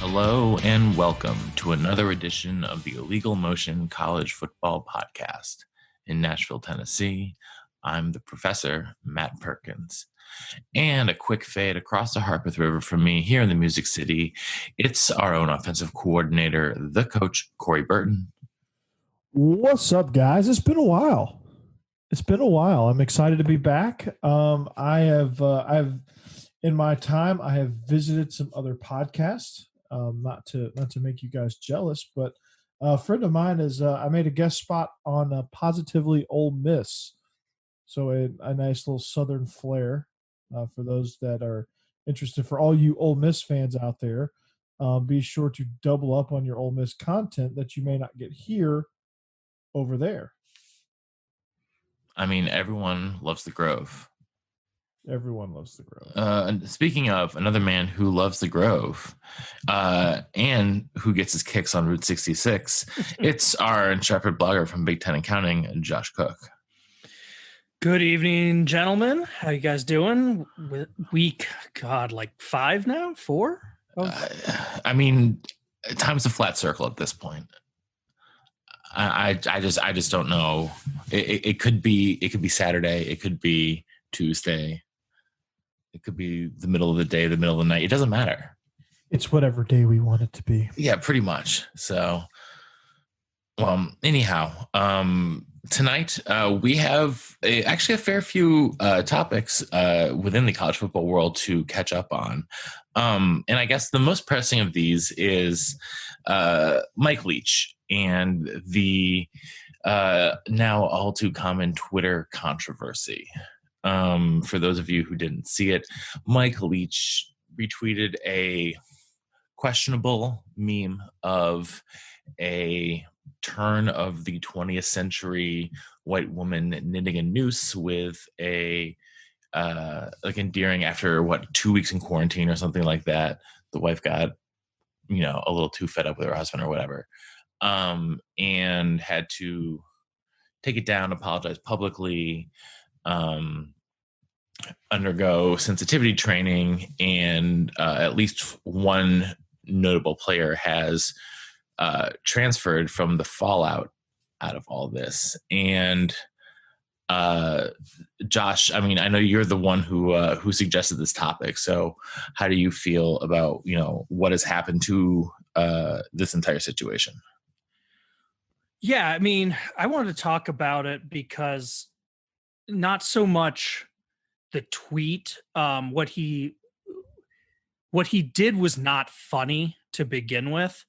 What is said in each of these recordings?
Hello and welcome to another edition of the Illegal Motion College Football Podcast. In Nashville, Tennessee, I'm the professor, Matt Perkins. And a quick fade across the Harpeth River from me here in the Music City, it's our own offensive coordinator, the coach, Corey Burton. What's up, guys? It's been a while. I'm excited to be back. I've in my time, I have visited some other podcasts. Not to make you guys jealous, but a friend of mine I made a guest spot on Positively Ole Miss, so a nice little Southern flair for those that are interested. For all you Ole Miss fans out there, be sure to double up on your Ole Miss content that you may not get here over there. I mean, everyone loves the Grove. Everyone loves the Grove. And speaking of another man who loves the Grove and who gets his kicks on Route 66, it's our intrepid blogger from Big Ten Accounting, Josh Cook. Good evening, gentlemen. How you guys doing? Week, like 5 now? 4? I mean, time's a flat circle at this point. I just don't know. It could be Saturday. It could be Tuesday. It could be the middle of the day, the middle of the night. It doesn't matter. It's whatever day we want it to be. Yeah, pretty much. So, anyhow, tonight we have actually a fair few topics within the college football world to catch up on. And I guess the most pressing of these is Mike Leach and the now all too common Twitter controversy. For those of you who didn't see it, Mike Leach retweeted a questionable meme of a turn of the 20th century white woman knitting a noose with a like endearing after 2 weeks in quarantine or something like that. The wife got, a little too fed up with her husband or whatever, and had to take it down, apologize publicly, undergo sensitivity training, and at least one notable player has transferred from the fallout out of all this. And Josh, I mean, I know you're the one who suggested this topic. So how do you feel about, what has happened to this entire situation? Yeah, I mean, I wanted to talk about it because not so much the tweet. What he did was not funny to begin with.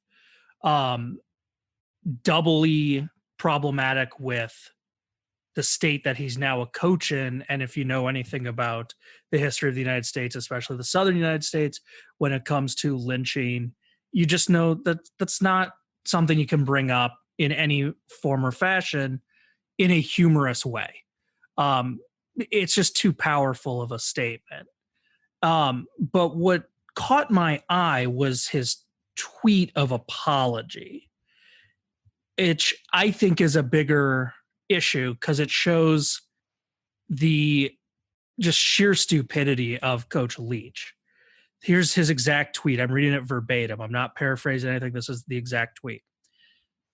Doubly problematic with the state that he's now a coach in. And if you know anything about the history of the United States, especially the Southern United States, when it comes to lynching, you just know that that's not something you can bring up in any form or fashion in a humorous way. It's just too powerful of a statement. But what caught my eye was his tweet of apology, which I think is a bigger issue because it shows the just sheer stupidity of Coach Leach. Here's his exact tweet. I'm reading it verbatim. I'm not paraphrasing anything. This is the exact tweet.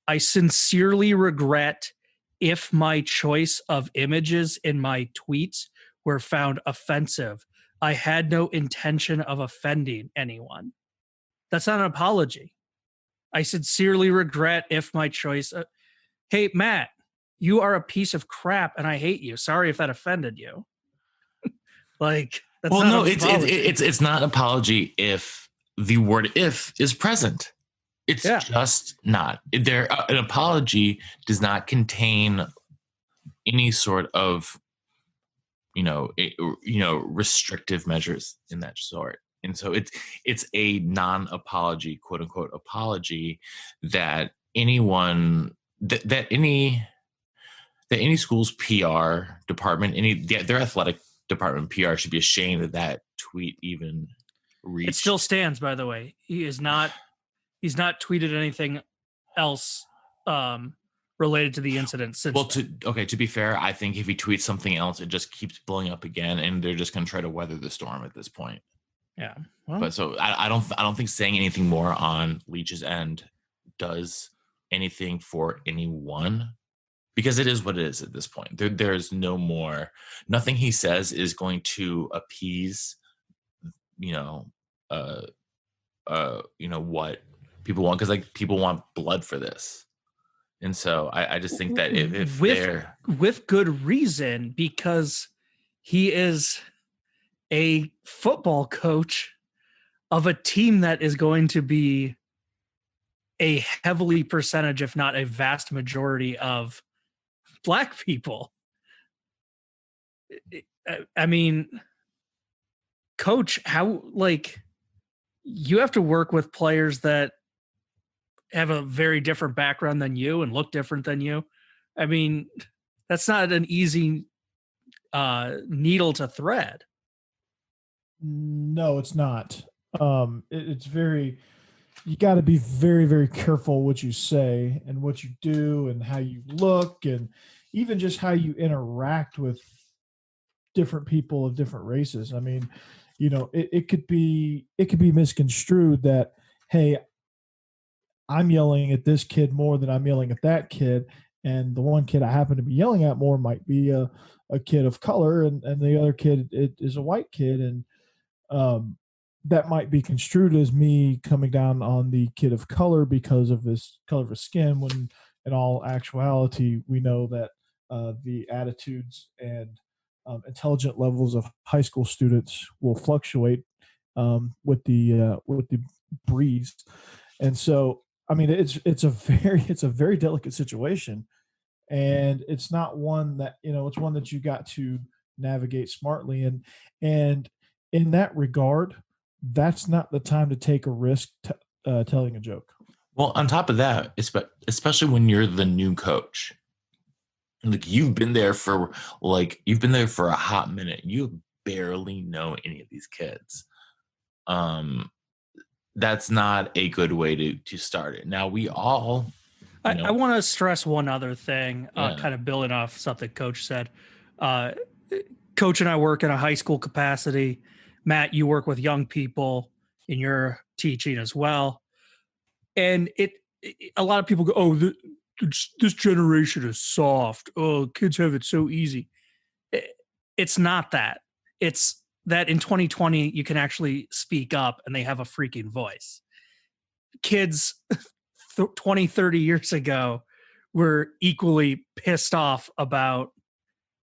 I sincerely regret if my choice of images in my tweets were found offensive. I had no intention of offending anyone. That's not an apology. I sincerely regret if my choice. Hey, Matt, you are a piece of crap and I hate you. Sorry if that offended you. That's not it's not an apology if the word "if" is present. It's just not there. An apology does not contain any sort of, restrictive measures in that sort. And so it's a non-apology, quote unquote, apology that anyone that any school's PR department, their athletic department PR should be ashamed that that tweet even reached. It still stands, by the way. He's not tweeted anything else related to the incident since. Well, to be fair, I think if he tweets something else, it just keeps blowing up again, and they're just going to try to weather the storm at this point. Yeah. Well, But so I don't think saying anything more on Leach's end does anything for anyone, because it is what it is at this point. There's no more. Nothing he says is going to appease, you know, uh, what people want, because like people want blood for this, and so I just think that if with they're with good reason, because he is a football coach of a team that is going to be a heavily percentage, if not a vast majority, of Black people. I mean, coach, how, like, you have to work with players that have a very different background than you and look different than you. I mean, that's not an easy needle to thread. No, it's not. It's very, you got to be very, very careful what you say and what you do and how you look, and even just how you interact with different people of different races. I mean, it could be misconstrued that, hey, I'm yelling at this kid more than I'm yelling at that kid, and the one kid I happen to be yelling at more might be a kid of color, and the other kid is a white kid, and um, that might be construed as me coming down on the kid of color because of his color of his skin, when in all actuality we know that the attitudes and intelligent levels of high school students will fluctuate with the breeze, and so I mean it's a very delicate situation, and it's not one that it's one that you got to navigate smartly, and in that regard, that's not the time to take a risk telling a joke. well, on top of that, especially when you're the new coach, like you've been there for a hot minute, you barely know any of these kids. um that's not a good way to start it. Now we all, I want to stress one other thing, yeah. kind of building off something Coach said. Uh, Coach and I work in a high school capacity. Matt, you work with young people in your teaching as well. And a lot of people go, "Oh, this generation is soft. Oh, kids have it so easy." It's not that. It's that in 2020 you can actually speak up and they have a freaking voice. Kids 20, 30 years ago were equally pissed off about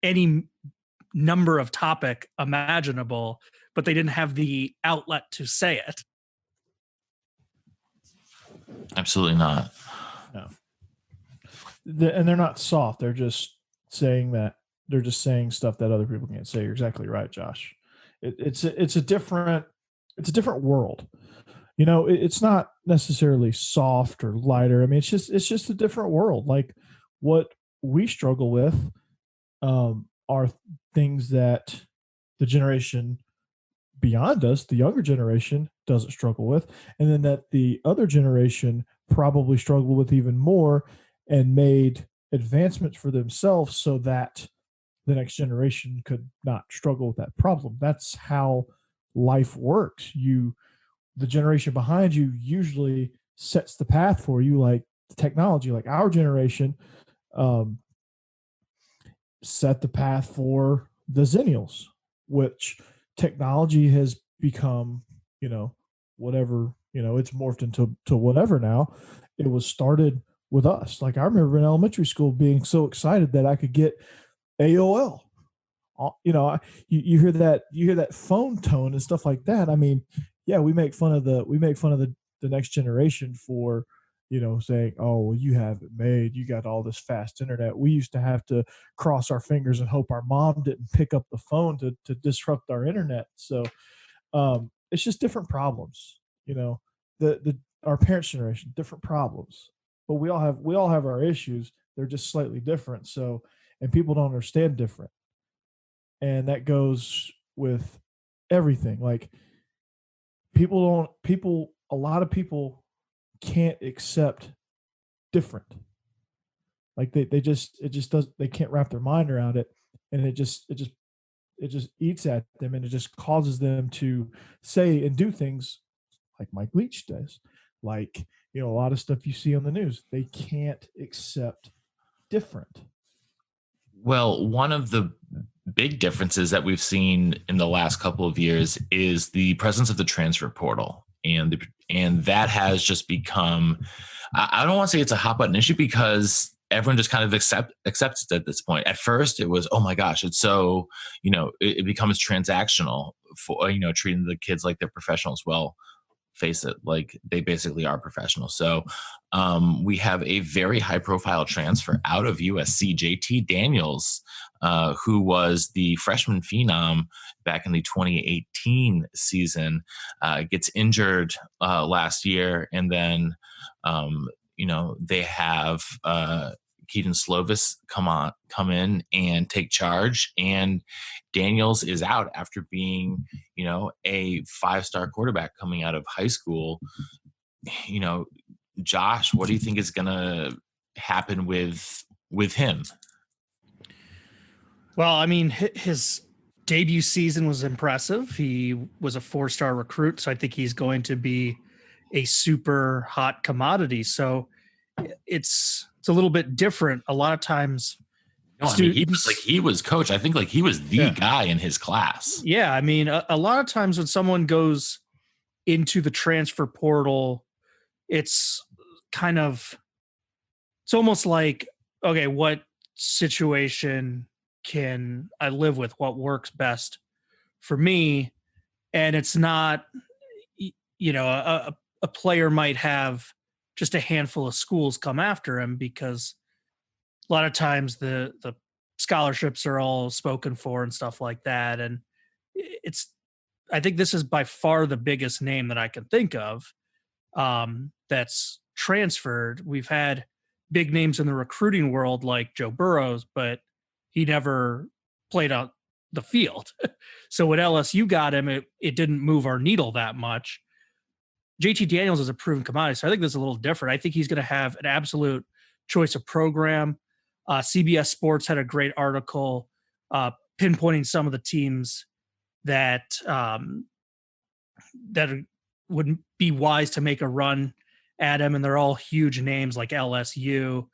any number of topic imaginable, but they didn't have the outlet to say it. Absolutely not. No, and they're not soft. They're just saying stuff that other people can't say. You're exactly right, Josh. It's a different world. It's not necessarily soft or lighter. I mean, it's just a different world. Like what we struggle with are things that the generation beyond us, the younger generation, doesn't struggle with, and then that the other generation probably struggled with even more, and made advancements for themselves so that the next generation could not struggle with that problem. That's how life works. The generation behind you usually sets the path for you, like technology, like our generation um, set the path for the Zennials, which technology has become, whatever, it's morphed into whatever now. It was started with us. Like I remember in elementary school being so excited that I could get AOL. You hear that phone tone and stuff like that. I mean, yeah, we make fun of the next generation for saying, oh, well, you have it made, you got all this fast internet. We used to have to cross our fingers and hope our mom didn't pick up the phone to disrupt our internet. So it's just different problems. The our parents' generation, different problems, but we all have our issues. They're just slightly different. So, and people don't understand different, and that goes with everything. Like a lot of people can't accept different. Like they just it just does they can't wrap their mind around it, and it just eats at them, and it just causes them to say and do things like Mike Leach does. Like, a lot of stuff you see on the news, they can't accept different. Well, one of the big differences that we've seen in the last couple of years is the presence of the transfer portal, and that has just become, I don't want to say it's a hot button issue, because everyone just kind of accepts it at this point. At first, it was, oh my gosh, it's so, it becomes transactional for, treating the kids like they're professionals. Well, face it, like, they basically are professionals. So we have a very high profile transfer out of USC, JT Daniels, who was the freshman phenom back in the 2018 season, gets injured last year. And then, they have Keaton Slovis come in and take charge, and Daniels is out after being, a 5-star quarterback coming out of high school. Josh, what do you think is going to happen with him? Well, I mean, his debut season was impressive. He was a 4-star recruit, so I think he's going to be a super hot commodity. So it's a little bit different. A lot of times, he was coach. I think he was the guy in his class. Yeah, I mean, a lot of times when someone goes into the transfer portal, it's almost like, okay, what situation can I live with? What works best for me? And it's not, a player might have just a handful of schools come after him, because a lot of times the scholarships are all spoken for and stuff like that. And I think this is by far the biggest name that I can think of that's transferred. We've had big names in the recruiting world like Joe Burrows, but he never played out the field. So when LSU got him, it didn't move our needle that much. JT Daniels is a proven commodity, so I think this is a little different. I think he's going to have an absolute choice of program. CBS Sports had a great article pinpointing some of the teams that would be wise to make a run at him, and they're all huge names like LSU,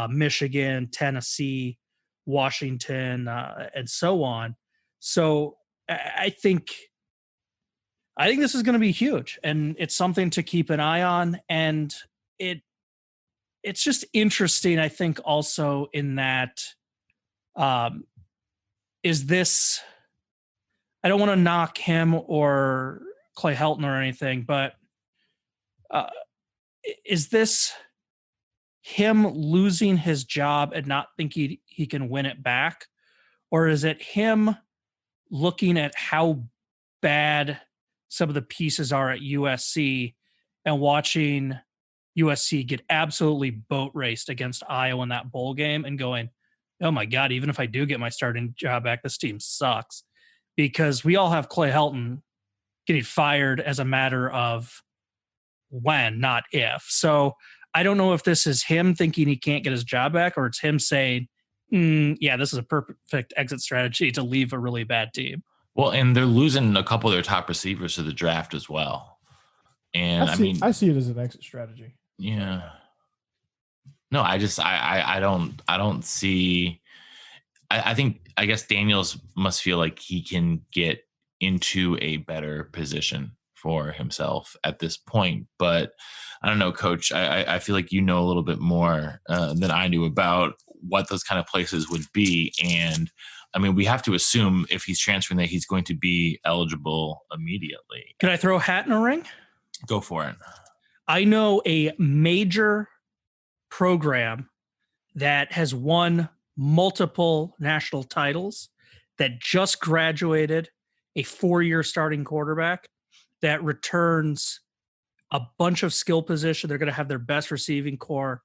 Michigan, Tennessee, Washington, and so on. So I think this is going to be huge, and it's something to keep an eye on. And it's just interesting, I think, also in that, is this, I don't want to knock him or Clay Helton or anything, but is this him losing his job and not thinking he can win it back? Or is it him looking at how bad some of the pieces are at USC and watching USC get absolutely boat raced against Iowa in that bowl game and going, oh my God, even if I do get my starting job back, this team sucks? Because we all have Clay Helton getting fired as a matter of when, not if. So I don't know if this is him thinking he can't get his job back, or it's him saying, yeah, this is a perfect exit strategy to leave a really bad team. Well, and they're losing a couple of their top receivers to the draft as well. And I see it as an exit strategy. Yeah. No, I don't see. I guess Daniels must feel like he can get into a better position for himself at this point. But I don't know, Coach. I feel like you know a little bit more than I do about what those kind of places would be. And I mean, we have to assume if he's transferring that he's going to be eligible immediately. Can I throw a hat in a ring? Go for it. I know a major program that has won multiple national titles that just graduated a 4-year starting quarterback that returns a bunch of skill position. They're going to have their best receiving core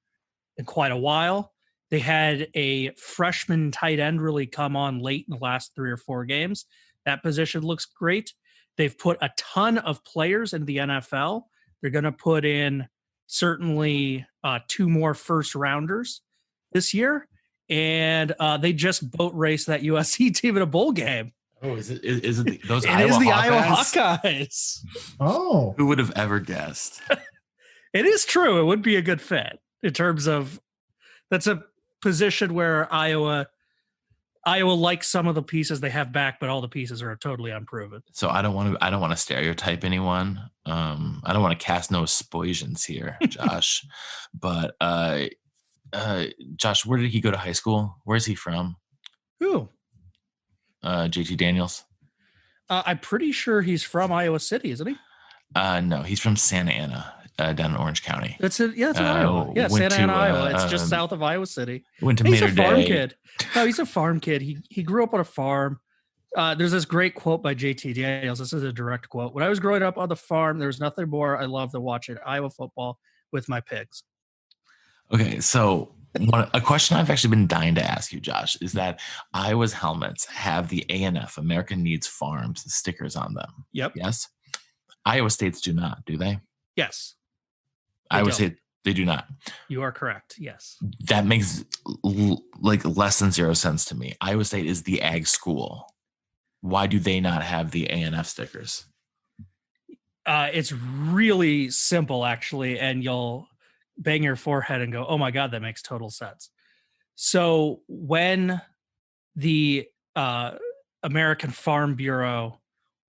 in quite a while. They had a freshman tight end really come on late in the last 3 or 4 games. That position looks great. They've put a ton of players into the NFL. They're going to put in certainly 2 more first rounders this year. And they just boat raced that USC team in a bowl game. Oh, is it those It Iowa is the Hawkeyes? Iowa Hawkeyes. Oh, Who would have ever guessed? It is true. It would be a good fit in terms of that's a position where Iowa likes some of the pieces they have back, but all the pieces are totally unproven. So I don't want to stereotype anyone. I don't want to cast no aspersions here, Josh. But Josh, where did he go to high school? Where's he from? Who? JT Daniels. I'm pretty sure he's from Iowa City, isn't he? No, he's from Santa Ana, down in Orange County. That's it. Yeah, it's in Iowa. Yeah, Santa Ana, Iowa. It's just south of Iowa City. Went to He's Mater a farm Dei. kid. No, he's a farm kid. He grew up on a farm. There's this great quote by JT Daniels. This is a direct quote. When I was growing up on the farm, there was nothing more I loved than watching Iowa football with my pigs. Okay, so a question I've actually been dying to ask you, Josh, is that Iowa's helmets have the ANF, American Needs Farms, stickers on them. Yep. Yes. Iowa State's do not, do they? Yes. Iowa State, they do not. You are correct. Yes. That makes like less than 0 cents to me. Iowa State is the ag school. Why do they not have the ANF stickers? It's really simple, actually, and you'll bang your forehead and go, oh my God, that makes total sense. So when the American Farm Bureau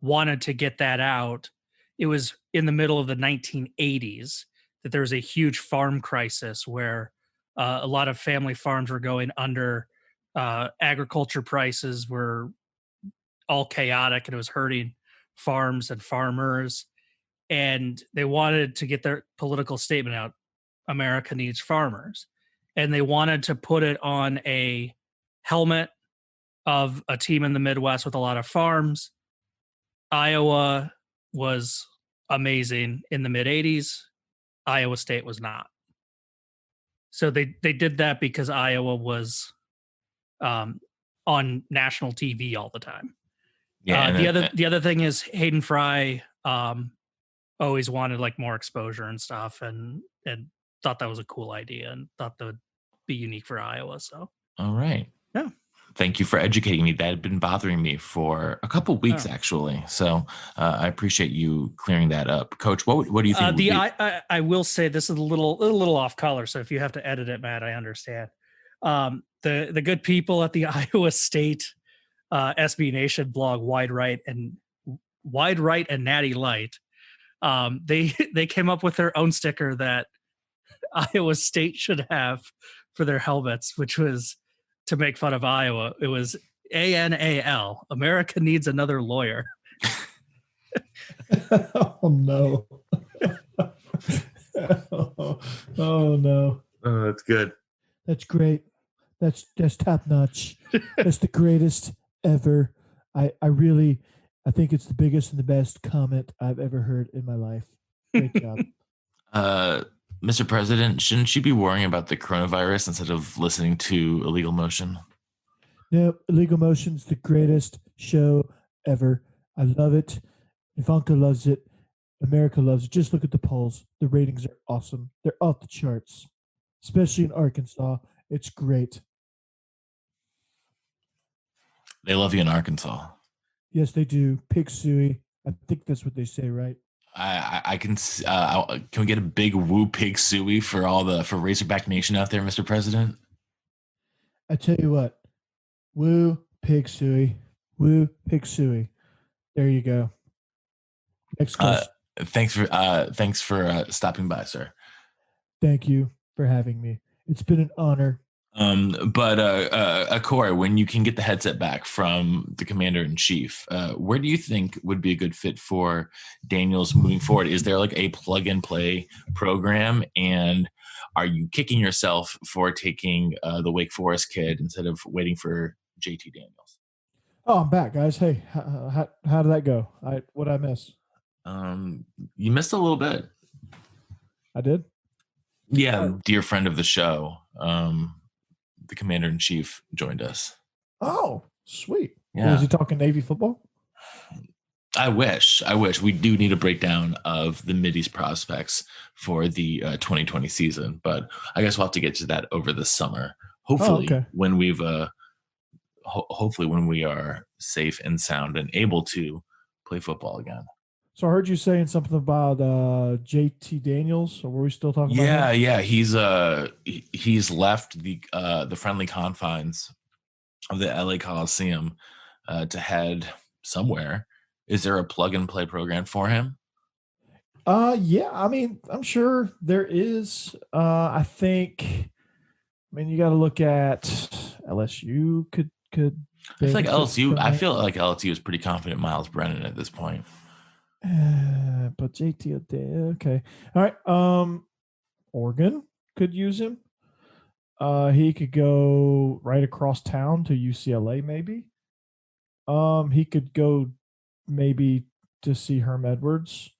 wanted to get that out, it was in the middle of the 1980s that there was a huge farm crisis where a lot of family farms were going under. Agriculture prices were all chaotic and it was hurting farms and farmers. And they wanted to get their political statement out. America needs farmers. And they wanted to put it on a helmet of a team in the Midwest with a lot of farms. Iowa was amazing in the mid 80s. Iowa State was not. So they did that because Iowa was on national TV all the time. Yeah. The other thing is Hayden Fry always wanted like more exposure and stuff, and thought that was a cool idea and thought that would be unique for Iowa. So all right. Yeah. Thank you for educating me. That had been bothering me for a couple of weeks, actually. So I appreciate you clearing that up, Coach. What do you think? I will say this is a little off color, so if you have to edit it, Matt, I understand. The good people at the Iowa State SB Nation blog, Wide Right and Natty Light, they came up with their own sticker that Iowa State should have for their helmets, which was to make fun of Iowa. It was ANAL. America needs another lawyer. Oh no. Oh no. Oh, that's good. That's great. That's top notch. That's the greatest ever. I think it's the biggest and the best comment I've ever heard in my life. Great job. Mr. President, shouldn't you be worrying about the coronavirus instead of listening to Illegal Motion? No, Illegal Motion's the greatest show ever. I love it. Ivanka loves it. America loves it. Just look at the polls. The ratings are awesome. They're off the charts, especially in Arkansas. It's great. They love you in Arkansas. Yes, they do. Pig suey. I think that's what they say, right? I can. Can we get a big woo pig suey for Razorback Nation out there, Mr. President? I tell you what, woo pig suey, woo pig suey. There you go. Next question. Thanks for stopping by, sir. Thank you for having me. It's been an honor. But Corey, when you can get the headset back from the Commander-in-Chief, where do you think would be a good fit for Daniels moving forward? Is there like a plug-and-play program, and are you kicking yourself for taking the Wake Forest kid instead of waiting for JT Daniels? Oh, I'm back, guys. Hey, how did that go? What did I miss? You missed a little bit. I did? Yeah, dear friend of the show, the Commander-in-Chief joined us. Oh, sweet. Yeah. Was he talking Navy football? I wish. We do need a breakdown of the Mideast prospects for the 2020 season, but I guess we'll have to get to that over the summer. Hopefully, when we are safe and sound and able to play football again. So I heard you saying something about JT Daniels. Or were we still talking about Yeah, him? yeah, he's left the friendly confines of the LA Coliseum to head somewhere. Is there a plug and play program for him? Yeah, I mean, I'm sure there is. I think, I mean, you got to look at LSU could I feel like benefit LSU. from I him. feel like LSU is pretty confident Miles Brennan at this point. But JT, okay, all right. Oregon could use him. He could go right across town to UCLA, maybe. He could go maybe to see Herm Edwards.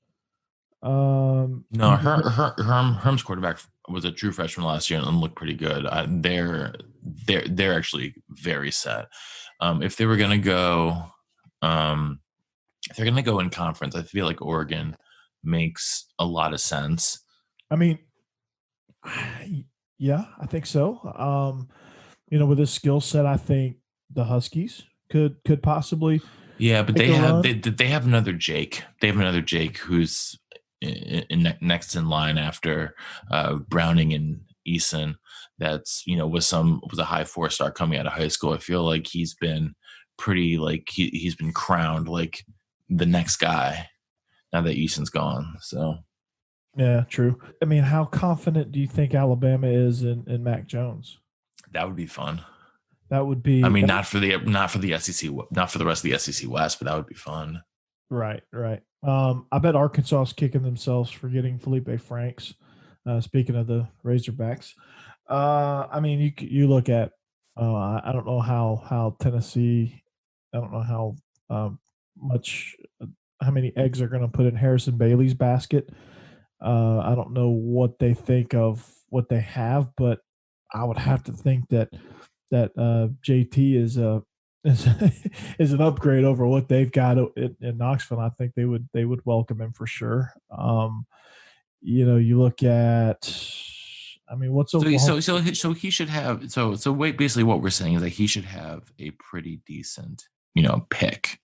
No, He could go, Herm's quarterback was a true freshman last year and looked pretty good. They're actually very set. If they were gonna go, if they're gonna go in conference, I feel like Oregon makes a lot of sense. I mean, yeah, I think so. With his skill set, I think the Huskies could possibly Yeah, but make a run. they have another Jake. They have another Jake who's next in line after Browning and Eason. That's was a high 4-star coming out of high school. I feel like he's been pretty like he's been crowned like the next guy now that Eason's gone. So Yeah, true. I mean, how confident do you think Alabama is in Mac Jones? that would be fun. That would I be mean, not for the SEC, not for the rest of the SEC West, but that would be fun. right, right. I bet Arkansas is kicking themselves for getting Felipe Franks. Speaking of the Razorbacks, I mean, you look at. I don't know how Tennessee. I don't know how much how many eggs are going to put in Harrison Bailey's basket. I don't know what they think of what they have, but I would have to think that JT is is an upgrade over what they've got in Knoxville. I think they would welcome him for sure. You look at, I mean, what's Oklahoma? So he should have wait, basically what we're saying is that he should have a pretty decent pick.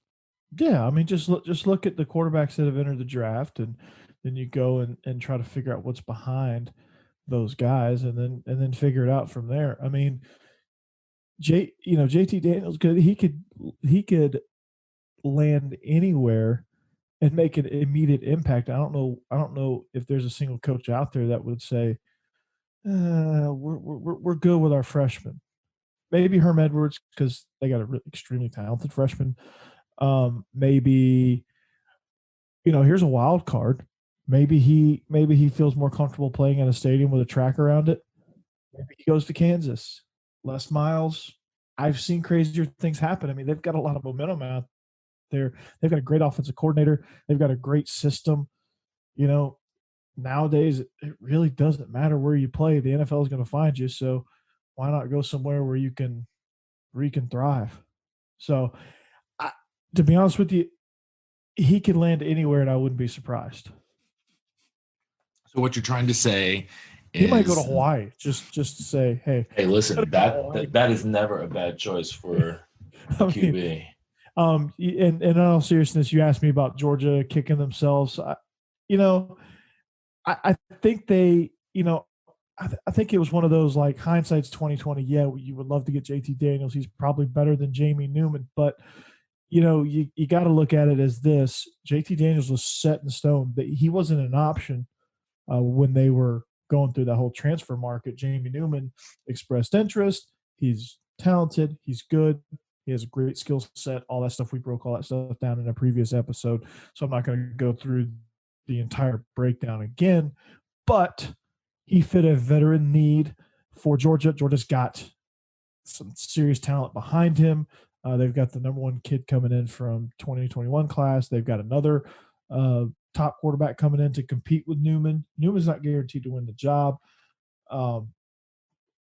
Yeah, I mean, just look at the quarterbacks that have entered the draft, and then you go and try to figure out what's behind those guys, and then figure it out from there. I mean, JT Daniels he could land anywhere and make an immediate impact. I don't know if there's a single coach out there that would say we're good with our freshmen. Maybe Herm Edwards because they got a really extremely talented freshman. Maybe here's a wild card. Maybe he feels more comfortable playing in a stadium with a track around it. Maybe he goes to Kansas. Les Miles. I've seen crazier things happen. I mean, they've got a lot of momentum out there. They've got a great offensive coordinator. They've got a great system. Nowadays it really doesn't matter where you play. The NFL is going to find you. So why not go somewhere where you can thrive? So, to be honest with you, he could land anywhere, and I wouldn't be surprised. So what you're trying to say he might go to Hawaii just to say, hey, listen, that is never a bad choice for QB. In all seriousness, you asked me about Georgia kicking themselves. I think they, I think it was one of those like hindsight's 2020. Yeah, you would love to get JT Daniels. He's probably better than Jamie Newman, but you got to look at it as this: JT Daniels was set in stone. That he wasn't an option when they were going through that whole transfer market. Jamie Newman expressed interest. He's talented. He's good. He has a great skill set. All that stuff, we broke all that stuff down in a previous episode, so I'm not going to go through the entire breakdown again. But he fit a veteran need for Georgia. Georgia's got some serious talent behind him. They've got the number one kid coming in from 2021 class. They've got another top quarterback coming in to compete with Newman. Newman's not guaranteed to win the job.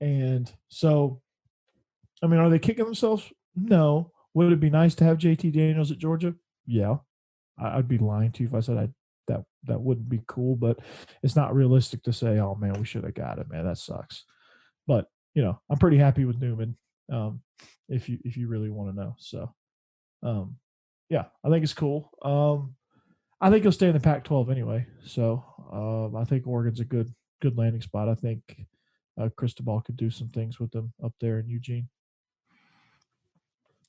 And so, I mean, are they kicking themselves? No. Would it be nice to have JT Daniels at Georgia? Yeah. I'd be lying to you if I said that wouldn't be cool, but it's not realistic to say, oh man, we should have got it, man. That sucks. But I'm pretty happy with Newman. If you really want to know. So Yeah, I think it's cool. I think he'll stay in the Pac-12 anyway. So I think Oregon's a good landing spot. I think Cristobal could do some things with them up there in Eugene.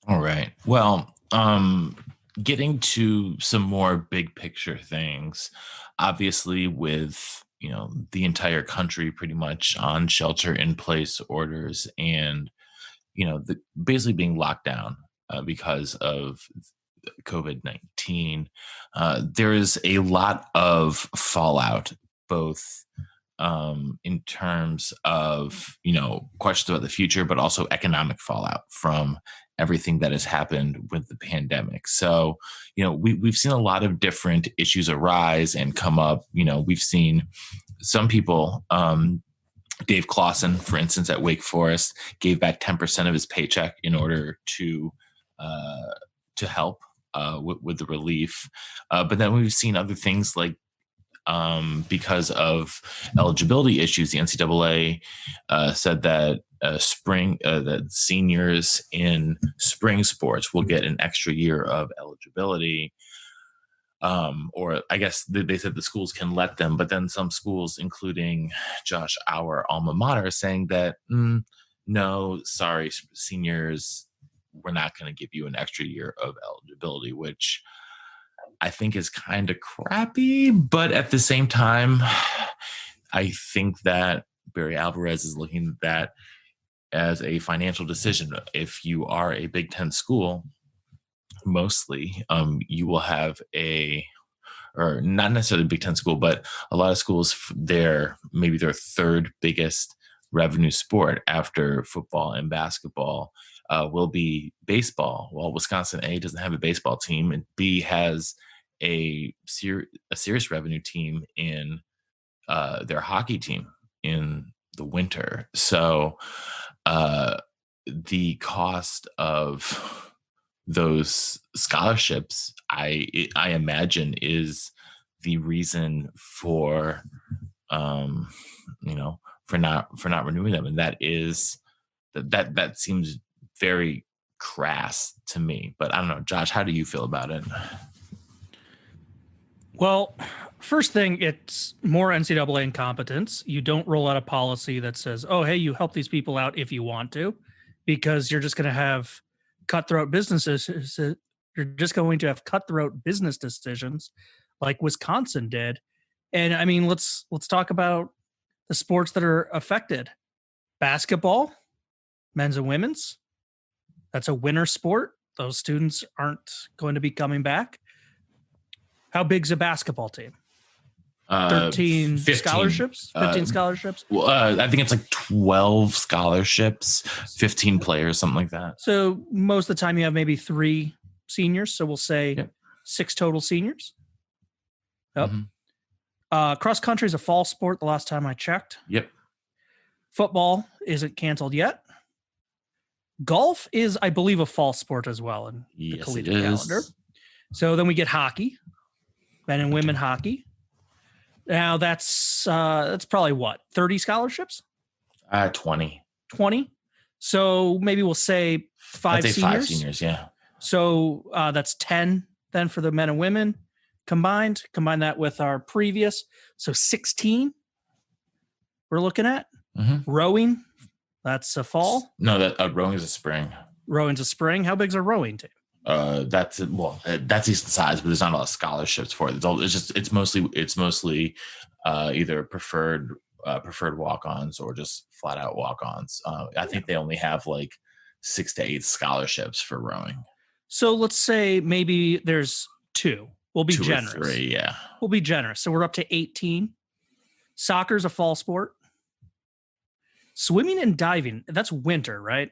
All right. Well, getting to some more big picture things, obviously with the entire country pretty much on shelter in place orders and basically being locked down because of COVID-19, there is a lot of fallout, both in terms of questions about the future, but also economic fallout from everything that has happened with the pandemic. So, we've seen a lot of different issues arise and come up. We've seen some people. Dave Clawson, for instance, at Wake Forest, gave back 10% of his paycheck in order to help with the relief. But then we've seen other things like because of eligibility issues, the NCAA said that that seniors in spring sports will get an extra year of eligibility. Or I guess they said the schools can let them, but then some schools, including Josh, our alma mater, are saying that no, sorry, seniors, we're not going to give you an extra year of eligibility, which I think is kind of crappy. But at the same time, I think that Barry Alvarez is looking at that as a financial decision. If you are a Big Ten school, mostly you will have or not necessarily a Big Ten school, but a lot of schools, maybe their third biggest revenue sport after football and basketball will be baseball. Well, Wisconsin A doesn't have a baseball team, and B has a serious revenue team in their hockey team in the winter. So the cost of those scholarships, I imagine, is the reason for for not renewing them, and that seems very crass to me. But I don't know, Josh, how do you feel about it? Well, first thing, it's more NCAA incompetence. You don't roll out a policy that says, "Oh, hey, you help these people out if you want to," because you're just going to have cutthroat businesses. You're just going to have cutthroat business decisions like Wisconsin did. And I mean, let's talk about the sports that are affected. Basketball, men's and women's. That's a winter sport. Those students aren't going to be coming back. How big's a basketball team? 13 15 scholarships? 15 scholarships? Well, I think it's like 12 scholarships, 15 players, something like that. So most of the time you have maybe 3 seniors. So we'll say 6 total seniors. Yep. Mm-hmm. Cross country is a fall sport the last time I checked. Yep. Football isn't canceled yet. Golf is, I believe, a fall sport as well in the collegiate calendar. So then we get hockey, men and women hockey. Now that's probably what, 30 scholarships? 20. 20. So maybe we'll say 5 seniors. 5 seniors, yeah. So that's 10 then for the men and women combined. Combine that with our previous. So 16 we're looking at. Mm-hmm. Rowing, that's a fall. No, that rowing is a spring. Rowing's a spring. How big's a rowing team? That's decent size, but there's not a lot of scholarships for it. It's mostly either preferred walk-ons or just flat out walk-ons. I think they only have like 6 to 8 scholarships for rowing. So let's say maybe there's 2. We'll be 2 generous. or 3, yeah. We'll be generous. So we're up to 18. Soccer's a fall sport. Swimming and diving, that's winter, right?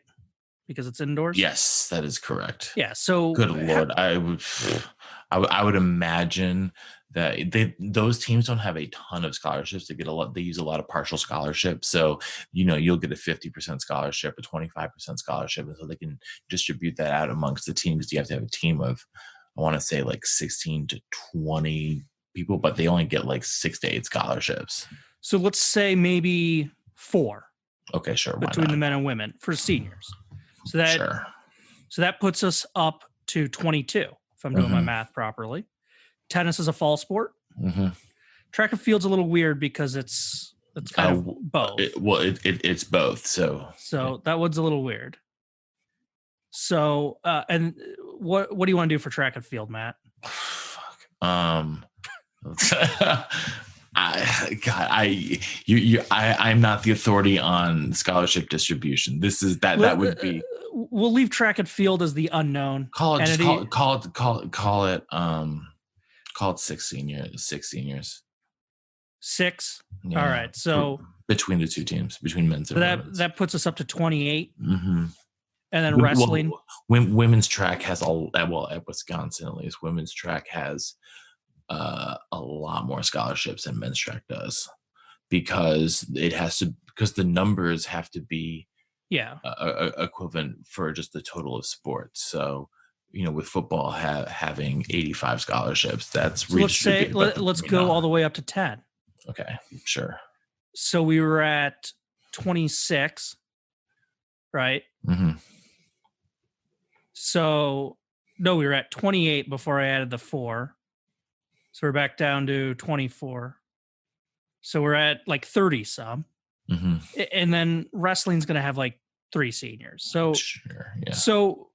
Because it's indoors? Yes, that is correct. Yeah. So good Lord. I would imagine that those teams don't have a ton of scholarships. They use a lot of partial scholarships. So, you'll get a 50% scholarship, a 25% scholarship. And so they can distribute that out amongst the teams. You have to have a team of, I want to say like 16 to 20 people, but they only get like 6 to 8 scholarships. So let's say maybe 4. Okay, sure. Between the men and women for seniors. So that puts us up to 22, if I'm doing my math properly. Tennis is a fall sport. Track and field's a little weird because it's kind of both. It's both. So that one's a little weird. So, and what do you want to do for track and field, Matt? I'm not the authority on scholarship distribution. That would be. We'll leave track and field as the unknown. Call it 6 seniors. 6. Yeah. All right. So between the two teams, between men's and women's, that puts us up to 28. And then wrestling. Women's track has at Wisconsin at least, women's track has a lot more scholarships than men's track does, because the numbers have to be equivalent for just the total of sports. So, with football having 85 scholarships, that's redistributed. Let's go all the way up to 10. Okay, sure. So we were at 26, right? So no, we were at 28 before I added the 4. So we're back down to 24. So we're at like 30 some. And then wrestling's going to have like 3 seniors. So, sure, yeah. So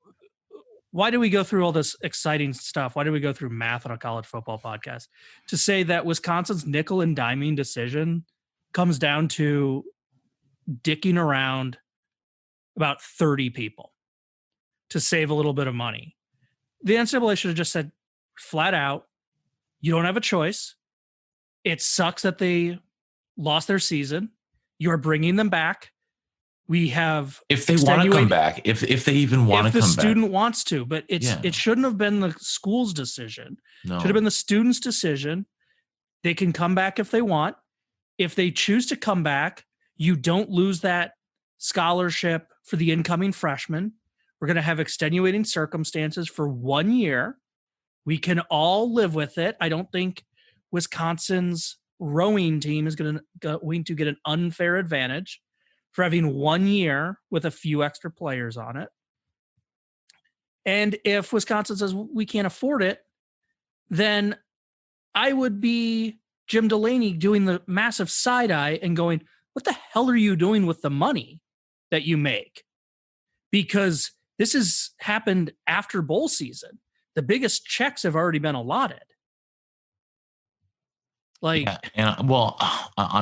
why do we go through all this exciting stuff? Why do we go through math on a college football podcast? To say that Wisconsin's nickel and diming decision comes down to dicking around about 30 people to save a little bit of money. The NCAA should have just said flat out, you don't have a choice. It sucks that they lost their season. You're bringing them back. We have, if they want to come back, if they even want to come back, if the student wants to, but it shouldn't have been the school's decision. No. It should have been the student's decision. They can come back if they want. If they choose to come back, you don't lose that scholarship for the incoming freshman. We're going to have extenuating circumstances for 1 year. We can all live with it. I don't think Wisconsin's rowing team is going to get an unfair advantage for having 1 year with a few extra players on it. And if Wisconsin says we can't afford it, then I would be Jim Delaney doing the massive side eye and going, what the hell are you doing with the money that you make? Because this has happened after bowl season. The biggest checks have already been allotted. On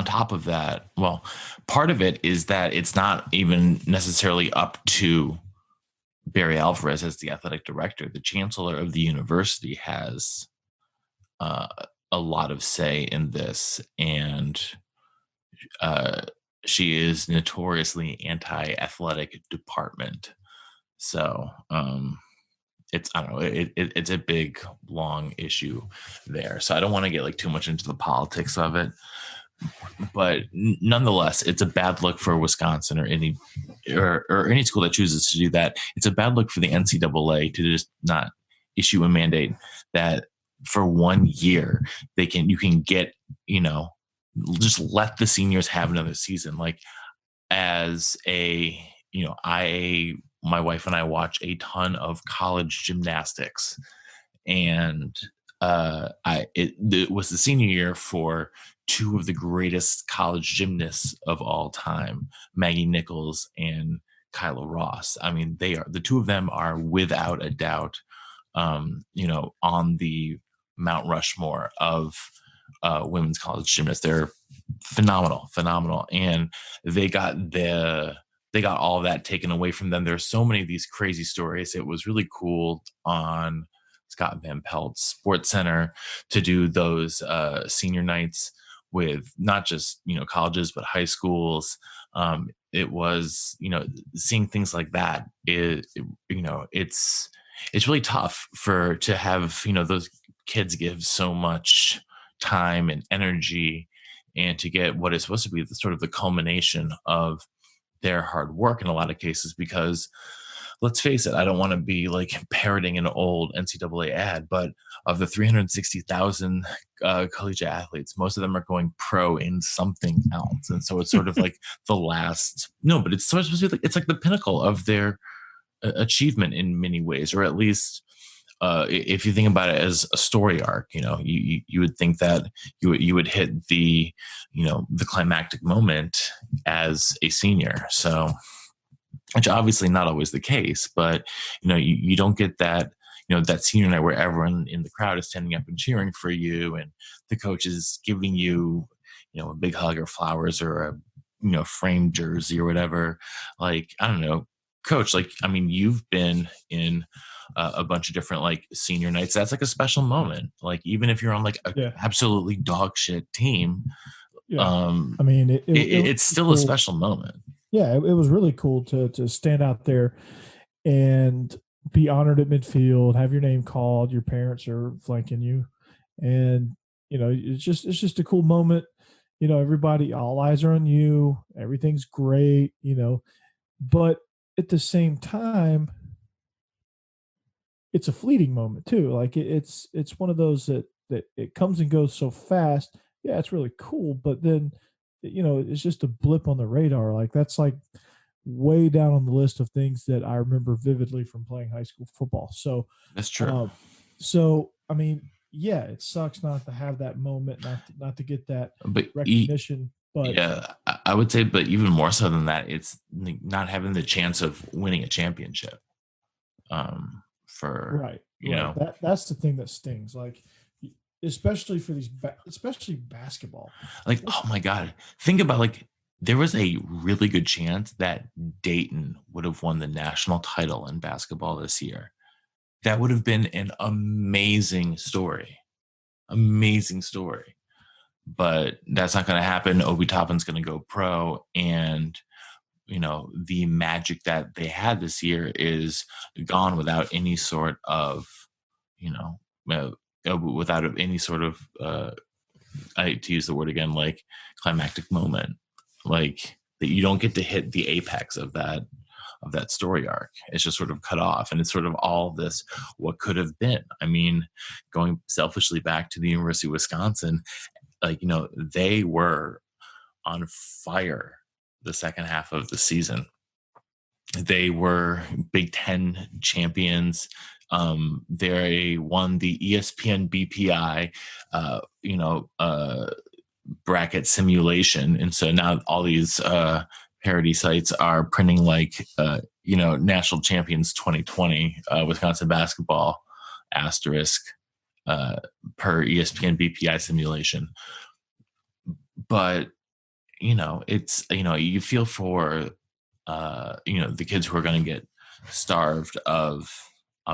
top of that, part of it is that it's not even necessarily up to Barry Alvarez as the athletic director. The chancellor of the university has a lot of say in this, and she is notoriously anti-athletic department. So it's a big, long issue there. So I don't want to get too much into the politics of it, but nonetheless, it's a bad look for Wisconsin or any school that chooses to do that. It's a bad look for the NCAA to just not issue a mandate that for 1 year you can get, just let the seniors have another season. My wife and I watch a ton of college gymnastics, and it was the senior year for 2 of the greatest college gymnasts of all time, Maggie Nichols and Kyla Ross. I mean, the 2 of them are without a doubt, on the Mount Rushmore of women's college gymnasts. They're phenomenal, and they got all of that taken away from them. There's so many of these crazy stories. It was really cool on Scott Van Pelt's Sports Center to do those senior nights with not just, colleges, but high schools. It was, seeing things like that it's really tough to have, those kids give so much time and energy, and to get what is supposed to be the culmination of their hard work in a lot of cases. Because let's face it, I don't want to be parroting an old NCAA ad, but of the 360,000 collegiate athletes, most of them are going pro in something else. And so it's sort of but it's supposed to be it's the pinnacle of their achievement in many ways, or at least if you think about it as a story arc, you would think that you would hit the the climactic moment as a senior. So, which obviously not always the case, but you don't get that that senior night where everyone in the crowd is standing up and cheering for you, and the coach is giving you a big hug or flowers or a framed jersey or whatever. Like, I don't know, coach, like, I mean, you've been in a bunch of different like senior nights. That's like a special moment. Like, even if you're on like a absolutely dog shit team, I mean, it's still cool. A special moment. Yeah, it was really cool to stand out there and be honored at midfield, have your name called, your parents are flanking you, and it's just a cool moment. Everybody, all eyes are on you, everything's great, but at the same time, it's a fleeting moment too. Like it's one of those that it comes and goes so fast. Yeah, it's really cool, but then it's just a blip on the radar. Like that's like way down on the list of things that I remember vividly from playing high school football. So that's true. So I mean, yeah, it sucks not to have that moment, not to get that recognition. But yeah, I would say, but even more so than that, it's not having the chance of winning a championship. That's the thing that stings. Like, especially for especially basketball. Like, oh my God, think about like there was a really good chance that Dayton would have won the national title in basketball this year. That would have been an amazing story. But that's not going to happen. Obi Toppin's going to go pro, and the magic that they had this year is gone without any sort of without any sort of I hate to use the word again, like climactic moment, like that you don't get to hit the apex of that story arc. It's just sort of cut off, and it's sort of all this what could have been. I mean, going selfishly back to the University of Wisconsin, like they were on fire the second half of the season. They were Big Ten champions. They won the ESPN BPI bracket simulation, and so now all these parody sites are printing like national champions 2020 Wisconsin basketball asterisk per ESPN BPI simulation. But it's you feel for the kids who are going to get starved of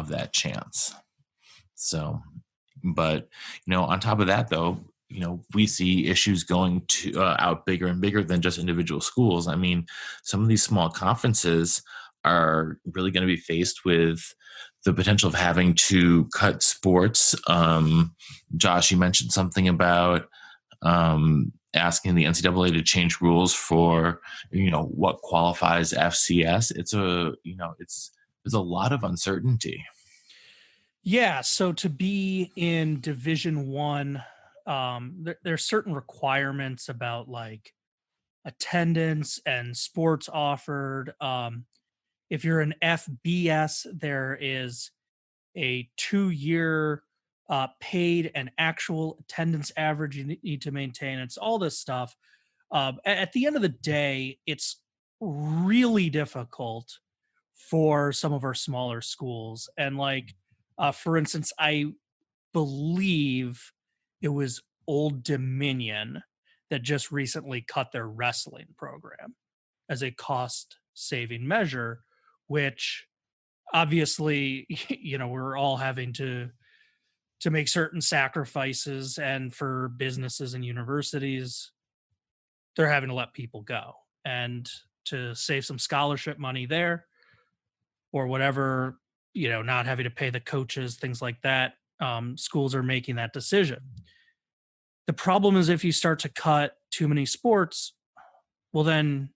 that chance. So, but on top of that, though, we see issues going to out bigger and bigger than just individual schools. I mean, some of these small conferences are really going to be faced with the potential of having to cut sports. Josh, you mentioned something about asking the NCAA to change rules for what qualifies FCS. There's a lot of uncertainty. Yeah, so to be in Division I, there's certain requirements about like attendance and sports offered. If you're an FBS, there is a 2-year paid and actual attendance average you need to maintain. It's all this stuff. At the end of the day, it's really difficult for some of our smaller schools. And like, for instance, I believe it was Old Dominion that just recently cut their wrestling program as a cost-saving measure, which obviously, we're all having to make certain sacrifices, and for businesses and universities, they're having to let people go. And to save some scholarship money there or whatever, not having to pay the coaches, things like that, schools are making that decision. The problem is if you start to cut too many sports, well, then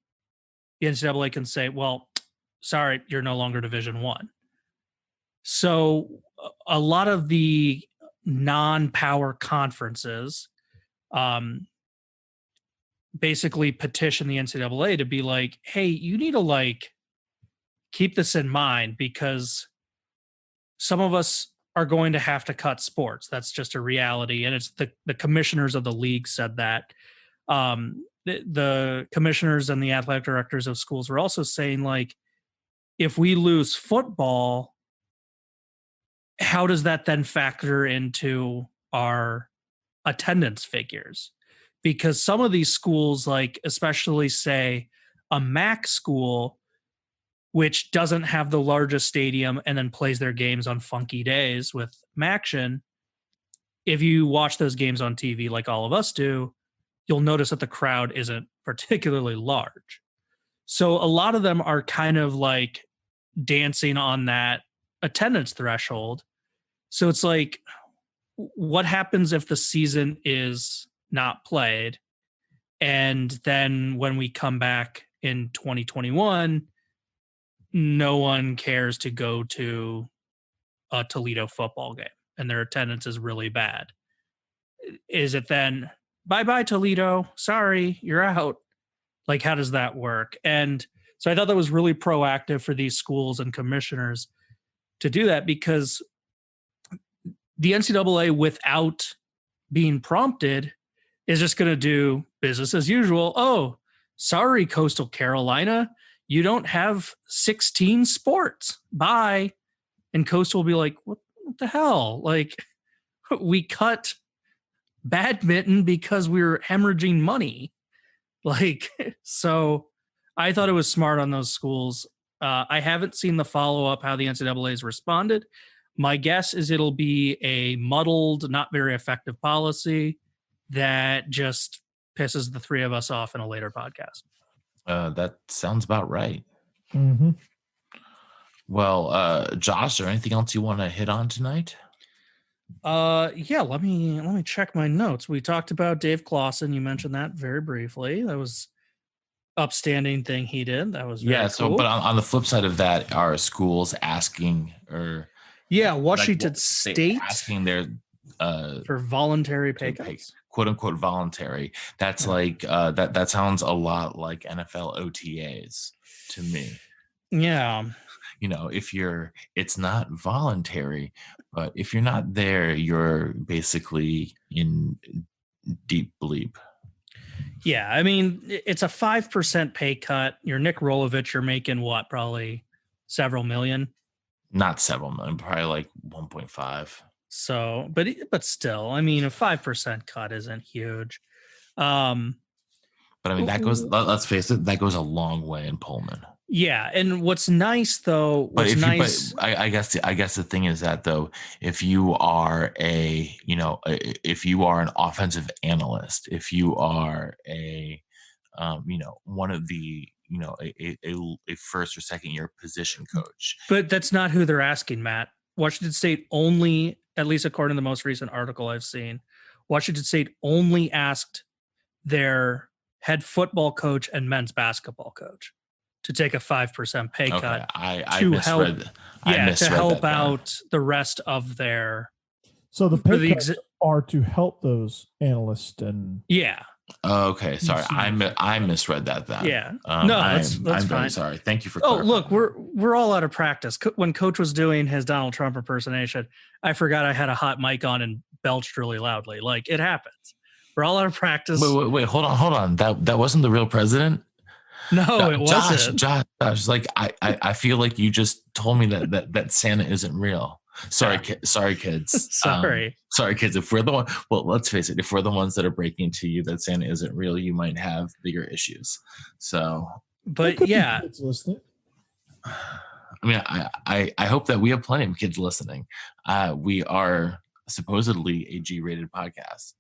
the NCAA can say, well, sorry, you're no longer Division I. So a lot of the non-power conferences basically petition the NCAA to be like, hey, you need to like keep this in mind, because some of us are going to have to cut sports. That's just a reality. And it's the commissioners of the league said that. The commissioners and the athletic directors of schools were also saying, like, if we lose football, how does that then factor into our attendance figures? Because some of these schools, like especially say a MAC school, which doesn't have the largest stadium and then plays their games on funky days with Maction, if you watch those games on TV like all of us do, you'll notice that the crowd isn't particularly large. So a lot of them are kind of like dancing on that attendance threshold. So it's like, what happens if the season is not played? And then when we come back in 2021, no one cares to go to a Toledo football game and their attendance is really bad. Is it then, bye-bye Toledo, sorry, you're out? Like, how does that work? And so I thought that was really proactive for these schools and commissioners to do that, because the NCAA, without being prompted, is just going to do business as usual. Oh, sorry, Coastal Carolina, you don't have 16 sports. Bye. And Coastal will be like, what the hell? Like, we cut badminton because we were hemorrhaging money. Like, so I thought it was smart on those schools. I haven't seen the follow-up, how the NCAA has responded. My guess is it'll be a muddled, not very effective policy that just pisses the three of us off in a later podcast. That sounds about right. Mm-hmm. Well, Josh, is there anything else you want to hit on tonight? Yeah, let me check my notes. We talked about Dave Clawson. You mentioned that very briefly. That was upstanding thing he did. That was very So cool. but on the flip side of that, are schools asking, or Washington State asking their for voluntary pay cuts, quote unquote voluntary? That's like that sounds a lot like NFL OTAs to me. Yeah. You know, it's not voluntary, but if you're not there, you're basically in deep bleep. Yeah, I mean, it's a 5% pay cut. You're Nick Rolovich, you're making what, probably several million? Not several million, probably like 1.5. So, but still, I mean, a 5% cut isn't huge. But I mean, that goes, let's face it, that goes a long way in Pullman. Yeah, and what's nice though, I guess the thing is that though, if you are if you are an offensive analyst, if you are one of the a first or second year position coach, but that's not who they're asking, Matt. Washington State only, at least according to the most recent article I've seen, Washington State only asked their head football coach and men's basketball coach to take a 5% pay cut. I misread to help out the rest of their. So the pay cuts are to help those analysts and. Yeah. Okay, sorry, I misread that then. Yeah, no, that's I'm fine. very sorry. Thank you for. Oh, look, we're all out of practice. When Coach was doing his Donald Trump impersonation, I forgot I had a hot mic on and belched really loudly. Like, it happens. We're all out of practice. Wait, hold on. That wasn't the real president. No, it wasn't. Josh, like I feel like you just told me that Santa isn't real. Sorry, kids. Sorry, kids. If we're the one, well, let's face it. If we're the ones that are breaking to you that Santa isn't real, you might have bigger issues. So, but yeah, kids listening. I mean, I hope that we have plenty of kids listening. We are supposedly a G-rated podcast.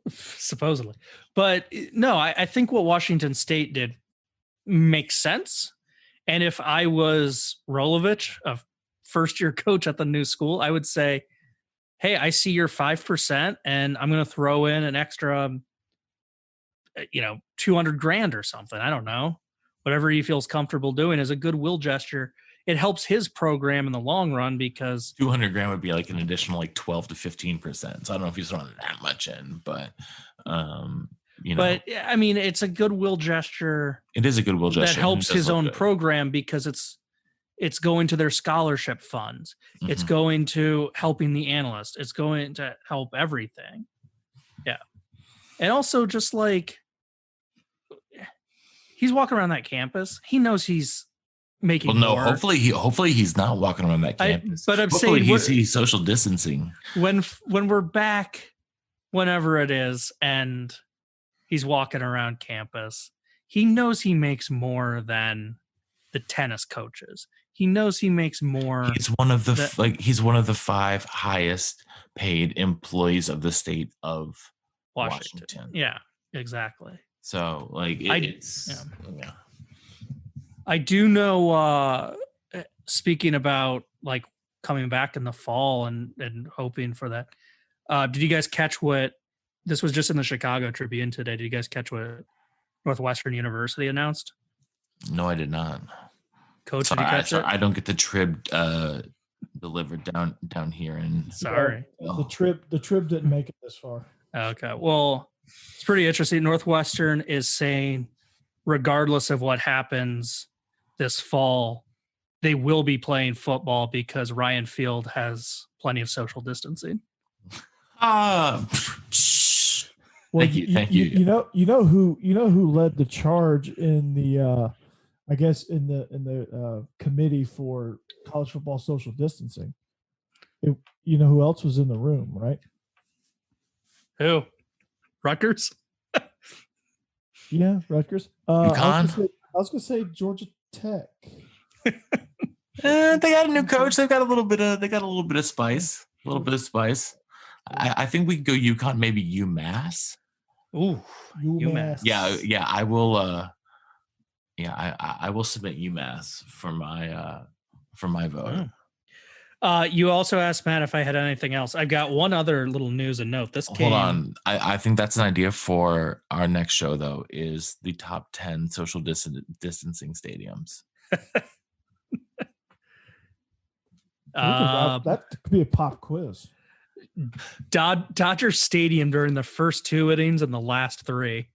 Supposedly, but no, I think what Washington State did makes sense. And if I was Rolovich, a first-year coach at the new school, I would say, hey, I see your 5% and I'm going to throw in an extra, $200,000 or something. I don't know. Whatever he feels comfortable doing is a goodwill gesture. It helps his program in the long run because $200,000 would be like an additional 12 to 15%. So I don't know if he's throwing that much in, but But I mean, it's a goodwill gesture. It is a goodwill gesture that helps his own program because it's It's going to their scholarship funds. It's Mhm. going to helping the analyst. It's going to help everything. Yeah. And also just like he's walking around that campus. He knows he's making Well, no. more. Hopefully he's not walking around that campus. But I'm hopefully saying he's social distancing. when we're back, whenever it is, and he's walking around campus, he knows he makes more than the tennis coaches. He knows he makes more. He's one of he's one of the 5 highest paid employees of the state of Washington. Yeah, exactly. So like yeah. I do know, speaking about like coming back in the fall and hoping for that. Did you guys catch what this was just in the Chicago Tribune today? Did you guys catch what Northwestern University announced? No, I did not. Coach, did you catch it? I don't get the trib delivered down here. And sorry, the trib didn't make it this far. Okay, well, it's pretty interesting. Northwestern is saying, regardless of what happens this fall, they will be playing football because Ryan Field has plenty of social distancing. Well, thank you. You know who led the charge in the I guess in the committee for college football social distancing. You know who else was in the room, right? Who? Rutgers? Yeah, Rutgers. UConn? I was gonna say Georgia Tech. They got a new coach. They got a little bit of spice. A little bit of spice. I think we could go UConn, maybe UMass. Ooh, UMass. Yeah. I will. I will submit UMass for my vote. You also asked Matt if I had anything else. I've got one other little news and note. Hold on. I think that's an idea for our next show, though, is the top 10 social distancing stadiums. That could be a pop quiz. Dodger Stadium during the first 2 innings and the last 3.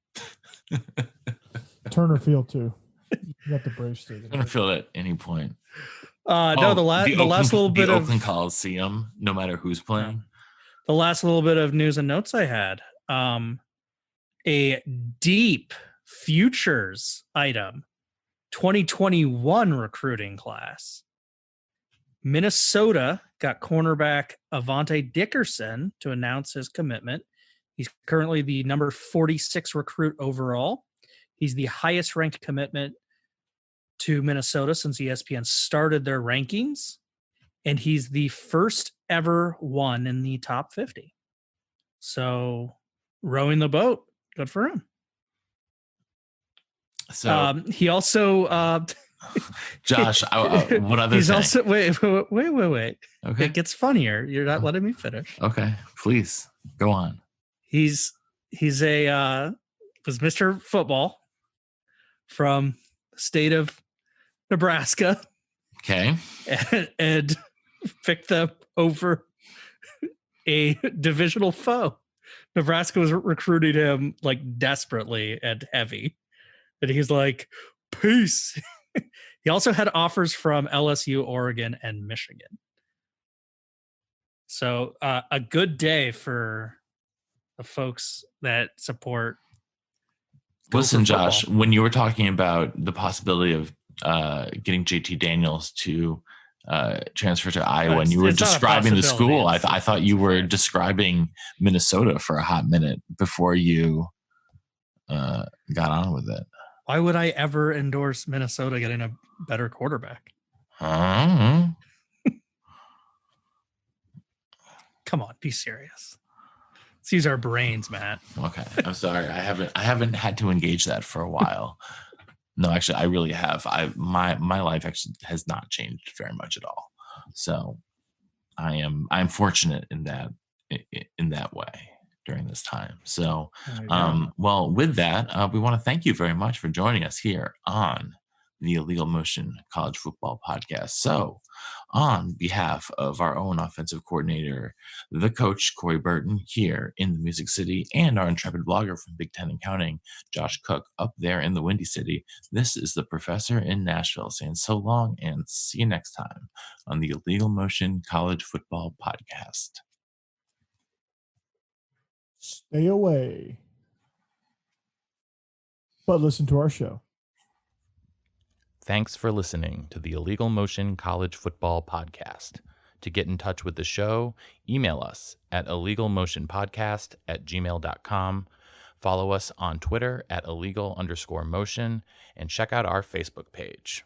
Turner Field too. You got the Braves Stadium. Turner Field at any point. No, the last little bit of Oakland Coliseum, no matter who's playing. The last little bit of news and notes I had. A deep futures item, 2021 recruiting class. Minnesota got cornerback Avante Dickerson to announce his commitment. He's currently the number 46 recruit overall. He's the highest ranked commitment to Minnesota since ESPN started their rankings. And he's the first ever one in the top 50. So rowing the boat, good for him. So he also Josh, what other he's thing? Also wait. Okay. It gets funnier. You're not letting me finish. Okay, please go on. He's a was Mr. Football from the state of Nebraska. Okay. And picked them over a divisional foe. Nebraska was recruiting him like desperately and heavy. And he's like, peace. He also had offers from LSU, Oregon, and Michigan. So a good day for the folks that support. Listen, Josh, when you were talking about the possibility of getting JT Daniels to transfer to Iowa, and you were describing the school, I thought you were describing Minnesota for a hot minute before you got on with it. Why would I ever endorse Minnesota getting a better quarterback? Uh-huh. Come on, be serious. Let's use our brains, Matt. Okay, I'm sorry. I haven't had to engage that for a while. No, actually, I really have. My life actually has not changed very much at all. So I'm fortunate in that way during this time. So, well, with that, we want to thank you very much for joining us here on the Illegal Motion College Football Podcast. So, on behalf of our own offensive coordinator, the coach, Corey Burton, here in the Music City, and our intrepid blogger from Big Ten Accounting, Josh Cook, up there in the Windy City, this is the professor in Nashville saying so long and see you next time on the Illegal Motion College Football Podcast. Stay away, but listen to our show. Thanks for listening to the Illegal Motion College Football Podcast. To get in touch with the show, email us at illegalmotionpodcast@gmail.com. Follow us on Twitter at illegal_motion and check out our Facebook page.